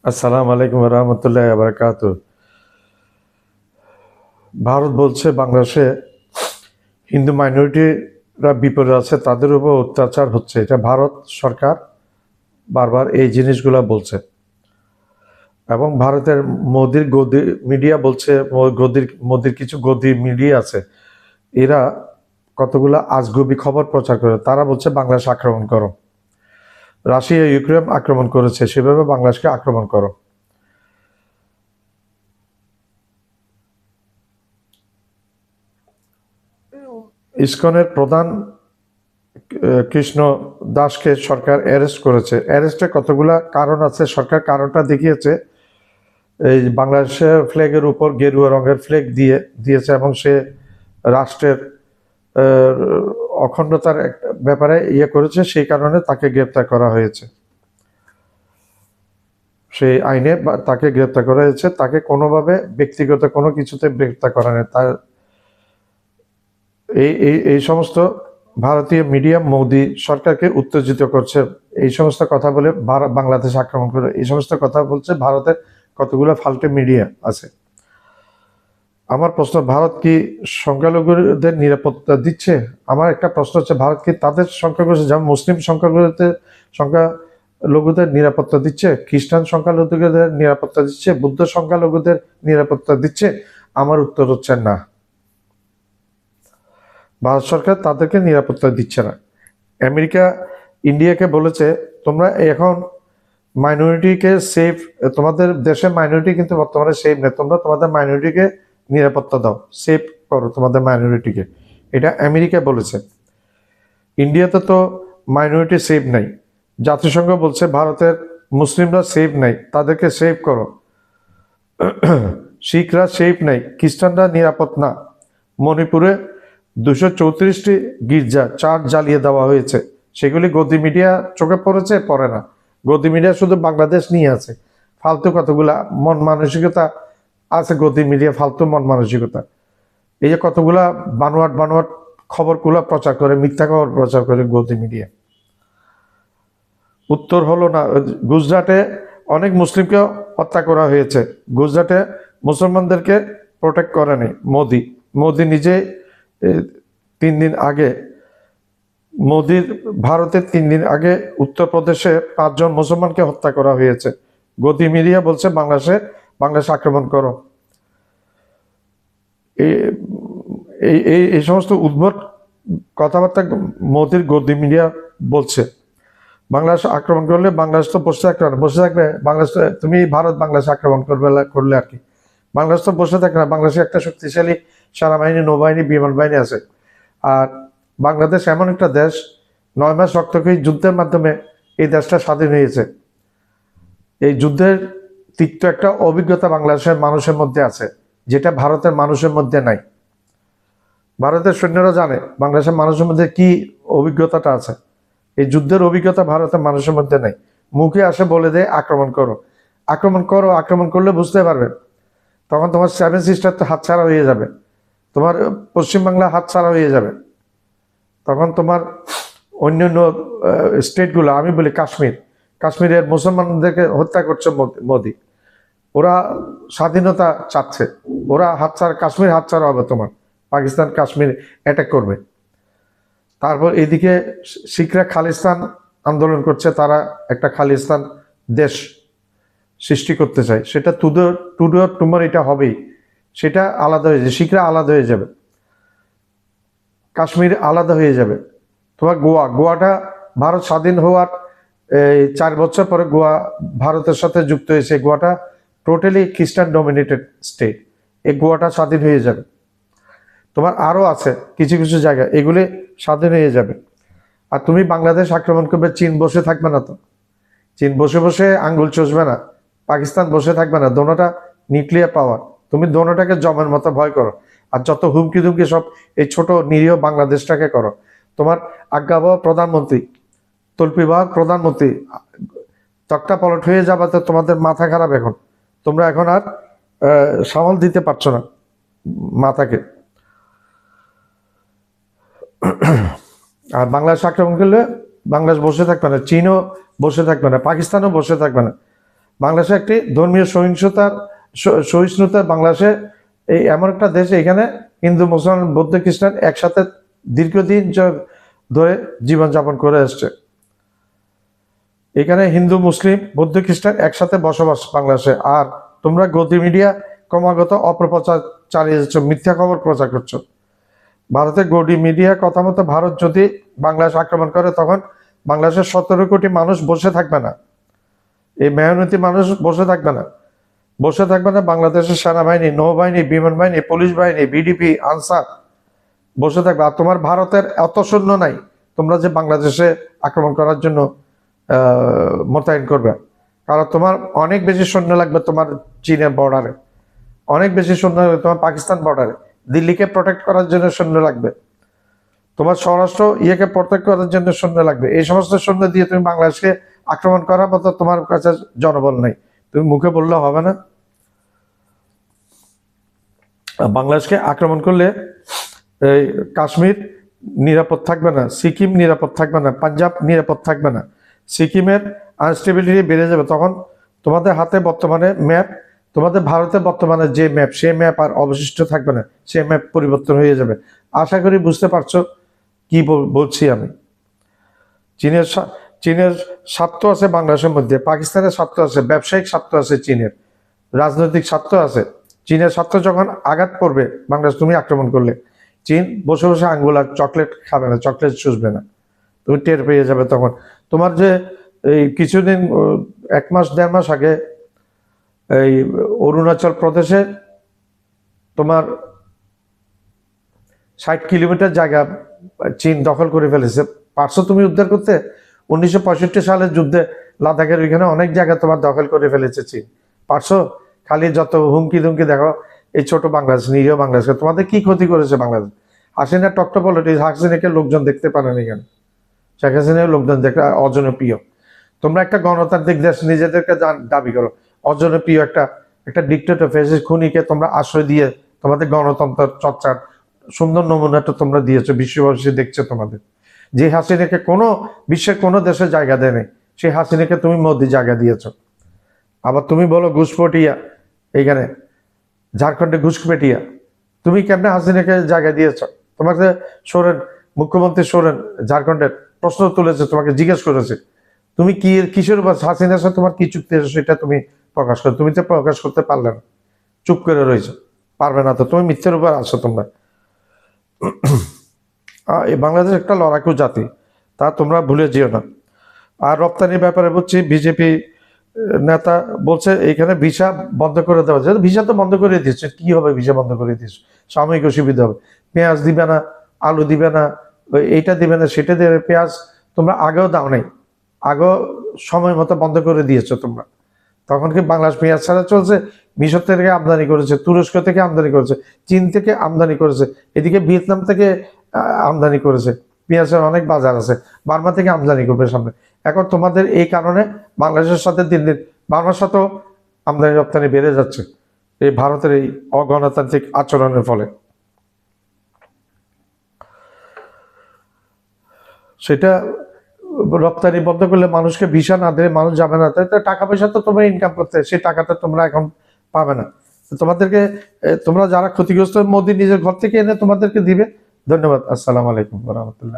আসসালামু আলাইকুম রহমতুল্লাহ বারাকাত। ভারত বলছে বাংলাদেশে হিন্দু মাইনরিটিরা বিপদে আছে, তাদের উপর অত্যাচার হচ্ছে। এটা ভারত সরকার বারবার এই জিনিসগুলো বলছে, এবং ভারতের মোদির গদি মিডিয়া বলছে, মোদির কিছু গদি মিডিয়া আছে, এরা কতগুলো আজগুবি খবর প্রচার করে। তারা বলছে বাংলাদেশ আক্রমণ করো, রাশিয়া ইউক্রেন আক্রমণ করেছে, সেভাবে বাংলাদেশকে আক্রমণ করো। ইসকনের প্রধান কৃষ্ণ দাসকে সরকার অ্যারেস্ট করেছে। অ্যারেস্টে কতগুলা কারণ আছে, সরকার কারণটা দেখিয়েছে। এই বাংলাদেশের ফ্ল্যাগের উপর গেরুয়া রঙের ফ্ল্যাগ দিয়েছে, এবং সে রাষ্ট্রের অখণ্ডতার ব্যাপারে করেছে, সেই কারণে তাকে গ্রেপ্তার করা হয়েছে। সেই আইনে তাকে গ্রেপ্তার করা হয়েছে, তাকে কোনোভাবে ব্যক্তিগত কোনো কিছুতে গ্রেপ্তার করা নেই। তার এই সমস্ত ভারতীয় মিডিয়া মোদি সরকারকে উত্তেজিত করছে, এই সমস্ত কথা বলে বাংলাদেশ আক্রমণ করে, এই সমস্ত কথা বলছে। ভারতের কতগুলো ফালতু মিডিয়া আছে। আমার প্রশ্ন, ভারত কি সংখ্যালঘুদের নিরাপত্তা দিচ্ছে? আমার একটা প্রশ্ন হচ্ছে, ভারত কি তাদের সংখ্যালঘু, যেমন মুসলিম সংখ্যালঘুদের নিরাপত্তা দিচ্ছে, খ্রিস্টান সংখ্যালঘুদের নিরাপত্তা দিচ্ছে, বুদ্ধ সংখ্যালঘুদের নিরাপত্তা দিচ্ছে? আমার উত্তর হচ্ছে না। ভারত সরকার তাদেরকে নিরাপত্তা দিচ্ছে না। আমেরিকা ইন্ডিয়াকে বলেছে, তোমরা এখন মাইনরিটিকে সেফ, তোমাদের দেশের মাইনরিটি কিন্তু বর্তমানে সেফ নেই, তোমরা তোমাদের মাইনরিটিকে নিরাপত্তা দাও, সেফ করো তোমাদের মাইনরিটিকে। এটা আমেরিকা বলেছে। ইন্ডিয়াতে তো মাইনরিটি সেফ নাই। জাতিসংঘ বলছে ভারতের মুসলিমরা সেফ নাই, তাদেরকে সেফ করো। শিখরা সেফ নাই, খ্রিস্টানরা নিরাপদ না। মণিপুরে 234টি গির্জা চার্চ জ্বালিয়ে দেওয়া হয়েছে, সেগুলি গদি মিডিয়া চোখে পড়েছে? পড়ে না। গদি মিডিয়া শুধু বাংলাদেশ নিয়ে আছে, ফালতু কতগুলা মন মানসিকতা আছে গদি মিডিয়া, ফালতু মন মানসিকতা। এই যে কতগুলা বানোয়াট খবরগুলো প্রচার করে, মিথ্যা খবর প্রচার করে গদি মিডিয়া। উত্তর হলো না। গুজরাটে অনেক মুসলিমকে হত্যা করা হয়েছে, গুজরাটে মুসলমানদেরকে প্রোটেক্ট করেনি মোদি নিজে। 3 দিন আগে ভারতের 3 দিন আগে উত্তরপ্রদেশে 5 জন মুসলমানকে হত্যা করা হয়েছে। গদি মিডিয়া বলছে বাংলাদেশ আক্রমণ করো। এই সমস্ত উদ্ভট কথাবার্তা মোদির গদি মিডিয়া বলছে। বাংলাদেশ আক্রমণ করলে বাংলাদেশ তো বসে থাকবে বাংলাদেশ, তুমি ভারত বাংলাদেশ আক্রমণ করলে আর কি, বাংলাদেশ তো বসে থাকবে না। বাংলাদেশে একটা শক্তিশালী সেনাবাহিনী, নৌবাহিনী, বিমান বাহিনী আছে। আর বাংলাদেশ এমন একটা দেশ, 9 মাস রক্তক্ষয়ী যুদ্ধের মাধ্যমে এই দেশটা স্বাধীন হয়েছে। এই যুদ্ধের তিক্ত একটা অভিজ্ঞতা বাংলাদেশের মানুষের মধ্যে আছে, যেটা ভারতের মানুষের মধ্যে নাই। ভারতের সৈন্যরা জানে বাংলাদেশের মানুষের মধ্যে কি অভিজ্ঞতাটা আছে। এই যুদ্ধের অভিজ্ঞতা ভারতের মানুষের মধ্যে নেই। মুখে আসে বলে দেয় আক্রমণ করো, আক্রমণ করলে বুঝতে পারবে, তখন তোমার 7 সিস্টার তো হাতছাড়া হয়ে যাবে, তোমার পশ্চিমবাংলা হাতছাড়া হয়ে যাবে। তখন তোমার অন্যান্য স্টেটগুলো, আমি বলি কাশ্মীরের মুসলমানদেরকে হত্যা করছে মোদি। ওরা স্বাধীনতা চাচ্ছে, ওরা কাশ্মীর হাতছাড়া হবে, তোমার পাকিস্তান কাশ্মীর অ্যাটাক করবে। তারপর এদিকে শিখরা খালিস্তান আন্দোলন করছে, তারা একটা খালিস্তান দেশ সৃষ্টি করতে চায়। সেটা টুমার এটা হবেই, সেটা আলাদা হয়ে যাবে, শিখরা আলাদা হয়ে যাবে, কাশ্মীর আলাদা হয়ে যাবে। তোমার গোয়াটা ভারত স্বাধীন হওয়ার 4 বছর পরে গোয়া ভারতের সাথে যুক্ত হয়েছে। গোয়াটা টোটালি খ্রিস্টান ডমিনেটেড স্টেট, এই গোয়াটা স্বাধীন হয়ে যাবে। তোমার আরও আছে কিছু কিছু জায়গা, এগুলি স্বাধীন হয়ে যাবে। আর তুমি বাংলাদেশ আক্রমণ করবে, চীন বসে থাকবে না তো, চীন বসে আঙ্গুল চষবে না, পাকিস্তান বসে থাকবে না। দোনোটা নিউক্লিয়ার পাওয়ার, তুমি দোনোটাকে জমের মতো ভয় করো। আর যত হুমকি ধুমকি সব এই ছোট নিরীহ বাংলাদেশটাকে করো। তোমার আজ্ঞাবহ প্রধানমন্ত্রী, তল্পিবাহক প্রধানমন্ত্রী তক্তা পলট হয়ে যাবে, তো তোমাদের মাথা খারাপ। তোমরা এখন আর সামাল দিতে পারছো না মাথাকে। আর বাংলাদেশ আক্রমণ করলে বাংলাদেশ বসে থাকবে না, চীনও বসে থাকবে না, পাকিস্তানও বসে থাকবে না। বাংলাদেশে একটি ধর্মীয় সহিষ্ণুতার বাংলাদেশে এই এমন একটা দেশ, এখানে হিন্দু, মুসলমান, বৌদ্ধ, খ্রিস্টান একসাথে দীর্ঘদিন ধরে জীবনযাপন করে আসছে। এখানে হিন্দু, মুসলিম, বৌদ্ধ, খ্রিস্টান একসাথে বসবাস বাংলাদেশে। আর তোমরা গদি মিডিয়া ক্রমাগত অপপ্রচার চালিয়ে যাচ্ছ, মিথ্যা খবর প্রচার করছো। ভারতের গদি মিডিয়া কথা মতো ভারত যদি বাংলাদেশ আক্রমণ করে, তখন বাংলাদেশের 17 কোটি মানুষ বসে থাকবে না। এই মেহনতি মানুষ বসে থাকবে না, বাংলাদেশের সেনাবাহিনী, নৌবাহিনী, বিমান বাহিনী, পুলিশ বাহিনী, বিডিপি, আনসার বসে থাকবে। আর তোমার ভারতের এত সৈন্য নাই তোমরা যে বাংলাদেশে আক্রমণ করার জন্য মোতায়েন করবে। কারণ তোমার অনেক বেশি সৈন্য লাগবে তোমার চীনের বর্ডারে, অনেক বেশি সৈন্য লাগবে তোমার পাকিস্তান বর্ডারে, দিল্লিকে প্রোটেক্ট করার জন্য সৈন্য লাগবে, তোমার স্বরাষ্ট্র ইয়েকে প্রোটেক্ট করার জন্য সৈন্য লাগবে। এই সমস্ত সৈন্য দিয়ে তুমি বাংলাদেশকে আক্রমণ করার মতো তোমার কাছে জনবল নাই। তুমি মুখে বললে হবে না। বাংলাদেশকে আক্রমণ করলে এই কাশ্মীর নিরাপদ থাকবে না, সিকিম নিরাপদ থাকবে না, পাঞ্জাব নিরাপদ থাকবে না, সিকিমের আনস্টেবিলিটি বেড়ে যাবে। তখন তোমাদের হাতে বর্তমানে ম্যাপ, তোমাদের ভারতের বর্তমানে যে ম্যাপ, সেই ম্যাপ আর অবশিষ্ট থাকবে না, সেই ম্যাপ পরিবর্তন হয়ে যাবে। আশা করি বুঝতে পারছো কি বলছি আমি। চীনের স্বার্থ আছে বাংলাদেশের মধ্যে, পাকিস্তানের স্বার্থ আছে, ব্যবসায়িক স্বার্থ আছে, চীনের রাজনৈতিক স্বার্থ আছে। চীনের স্বার্থ যখন আঘাত করবে বাংলাদেশ, তুমি আক্রমণ করলে, চীন বসে বসে আঙ্গুল আর চকলেট খাবে না, চকলেট চুষবে না, তুমি টের পেয়ে যাবে। তখন তোমার যে এই কিছুদিন 1 মাস 1.5 মাস আগে এই অরুণাচল প্রদেশে তোমার 60 কিলোমিটার জায়গা চীন দখল করে ফেলেছে, পারছো তুমি উদ্ধার করতে? 1965 সালের যুদ্ধে লাদাখের ওইখানে অনেক জায়গা তোমার দখল করে ফেলেছে চীন, পারছো? খালি যত হুমকি ধুমকি দেখো, এই ছোট বাংলাদেশ, নিরীহ বাংলাদেশকে তোমাদের কি ক্ষতি করেছে বাংলাদেশ? হাসিনা টকটো পলিটিক্স, হাসিনাকে লোকজন দেখতে পারেন এখানে, শেখ হাসিনার লোকজন দেখতে অজনপ্রিয়। তোমরা একটা গণতান্ত্রিক দেশ নিজেদেরকে দাবি করো, অজনপ্রিয় একটা ডিক্টেটর ফ্যাসিস্ট খুনিকে তোমরা আশ্রয় দিয়ে তোমাদের গণতন্ত্র চর্চার সুন্দর নমুনাটা তোমরা দিয়েছো, বিশ্ববাসী দেখছে তোমাদের। যে হাসিনাকে বিশ্বের কোনো দেশে জায়গা দেয় নাই, সেই হাসিনাকে তুমি মোদি জায়গা দিয়েছো। আবার তুমি বলো ঘুষপেটিয়া, এইখানে ঝাড়খণ্ডে ঘুষপেটিয়া, তুমি কেমনে হাসিনাকে জায়গা দিয়েছ? তোমাকে মুখ্যমন্ত্রী সোরেন ঝাড়খণ্ডের প্রশ্ন তুলেছে, তোমাকে জিজ্ঞেস করেছে তুমি কিসের উপর হাসিনার সাথে তোমার কি চুক্তি আছে সেটা তুমি প্রকাশ করো, তুমি তো প্রকাশ করতে পারলে না, চুপ করে রয়েছে, পারবে না তো, তুমি মিথ্যের উপর আসো তোমরা। এই বাংলাদেশ একটা লড়াকু জাতি, তা তোমরা ভুলে যেও না। আর রপ্তানির ব্যাপারে বলছি, বিজেপি নেতা বলছে এখানে ভিসা বন্ধ করে দেওয়া যায়। ভিসা তো বন্ধ করে দিচ্ছে, কি হবে ভিসা বন্ধ করে দিচ্ছে? সাময়িক অসুবিধা হবে, পেঁয়াজ দিবে না, আলু দিবে না, এইটা দিবে না, সেটা দেবে। পেঁয়াজ তোমরা আগেও দাও নাই, আগেও সময় মতো বন্ধ করে দিয়েছো তোমরা। তখন কি বাংলাদেশ পেঁয়াজ ছাড়া চলছে? মিশর থেকে আমদানি করেছে, তুরস্ক থেকে আমদানি করেছে, চীন থেকে আমদানি করেছে, এদিকে ভিয়েতনাম থেকে আমদানি করেছে। পেঁয়াজের অনেক বাজার আছে, বার্মা থেকে আমদানি করবে সামনে। এখন তোমাদের এই কারণে বাংলাদেশের সাথে দিন দিন বার্মার সাথেও আমদানি রপ্তানি বেড়ে যাচ্ছে, এই ভারতের এই অগণতান্ত্রিক আচরণের ফলে। সেটা রপ্তানি বন্ধ করলে মানুষকে ভিসা না দিলে মানুষ যাবে না, তাই টাকা পয়সা তো তোমরা ইনকাম করতে, সেই টাকাটা তোমরা এখন পাবে না। তোমাদেরকে, তোমরা যারা ক্ষতিগ্রস্ত, মোদি নিজের ঘর থেকে এনে তোমাদেরকে দিবে। ধন্যবাদ। আসসালামু আলাইকুম ওয়া রাহমাতুল্লাহ।